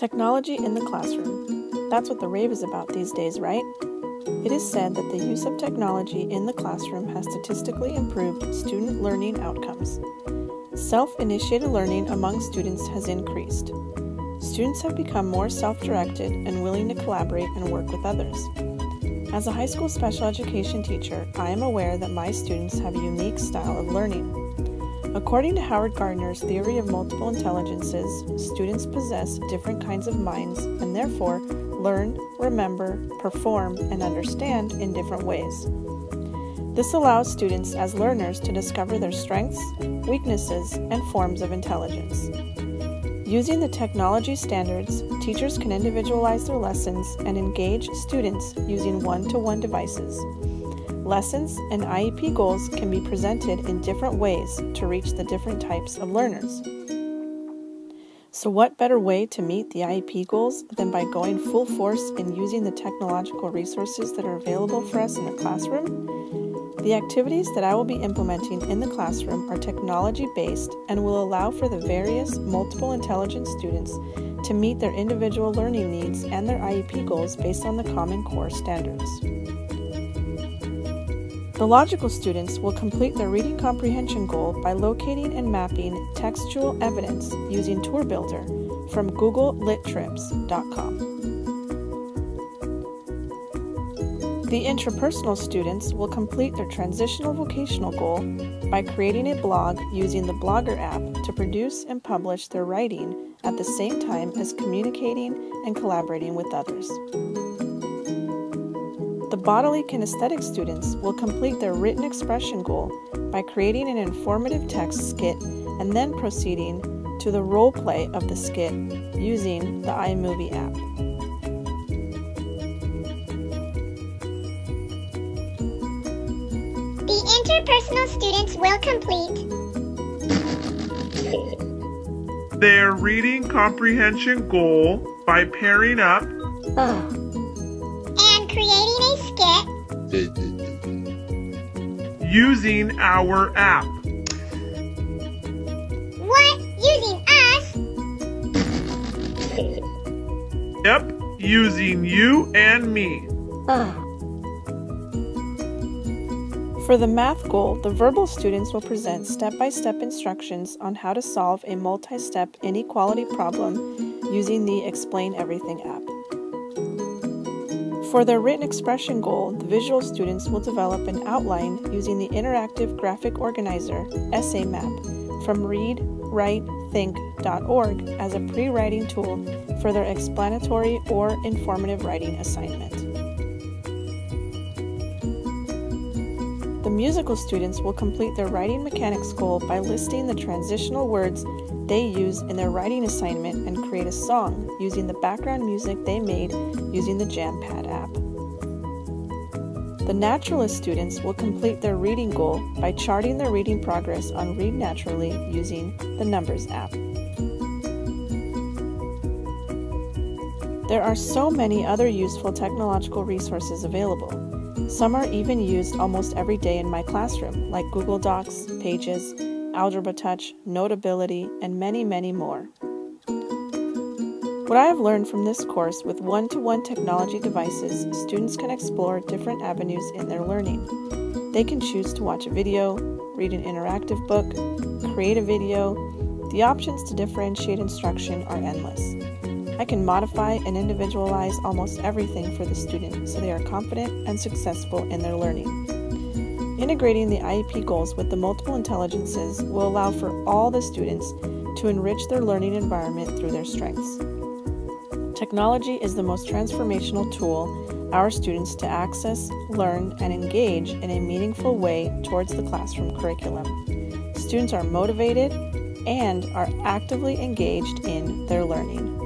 Technology in the classroom. That's what the rave is about these days, right? It is said that the use of technology in the classroom has statistically improved student learning outcomes. Self-initiated learning among students has increased. Students have become more self-directed and willing to collaborate and work with others. As a high school special education teacher, I am aware that my students have a unique style of learning. According to Howard Gardner's theory of multiple intelligences, students possess different kinds of minds and therefore learn, remember, perform, and understand in different ways. This allows students as learners to discover their strengths, weaknesses, and forms of intelligence. Using the technology standards, teachers can individualize their lessons and engage students using one-to-one devices. Lessons and IEP goals can be presented in different ways to reach the different types of learners. So what better way to meet the IEP goals than by going full force in using the technological resources that are available for us in the classroom? The activities that I will be implementing in the classroom are technology-based and will allow for the various multiple intelligence students to meet their individual learning needs and their IEP goals based on the Common Core standards. The logical students will complete their reading comprehension goal by locating and mapping textual evidence using Tour Builder from GoogleLitTrips.com. The intrapersonal students will complete their transitional vocational goal by creating a blog using the Blogger app to produce and publish their writing at the same time as communicating and collaborating with others. The bodily kinesthetic students will complete their written expression goal by creating an informative text skit and then proceeding to the role play of the skit using the iMovie app. The interpersonal students will complete their reading comprehension goal by pairing up and creating a skit using our app. What? Using us? Yep, using you and me. For the math goal, the verbal students will present step-by-step instructions on how to solve a multi-step inequality problem using the Explain Everything app. For their written expression goal, the visual students will develop an outline using the interactive graphic organizer Essay Map from readwritethink.org as a pre-writing tool for their explanatory or informative writing assignment. The musical students will complete their writing mechanics goal by listing the transitional words they use in their writing assignment and create a song using the background music they made using the JamPad app. The naturalist students will complete their reading goal by charting their reading progress on Read Naturally using the Numbers app. There are so many other useful technological resources available. Some are even used almost every day in my classroom, like Google Docs, Pages, Algebra Touch, Notability, and many, many more. What I have learned from this course with one-to-one technology devices, students can explore different avenues in their learning. They can choose to watch a video, read an interactive book, create a video. The options to differentiate instruction are endless. I can modify and individualize almost everything for the student so they are confident and successful in their learning. Integrating the IEP goals with the multiple intelligences will allow for all the students to enrich their learning environment through their strengths. Technology is the most transformational tool our students to access, learn, and engage in a meaningful way towards the classroom curriculum. Students are motivated and are actively engaged in their learning.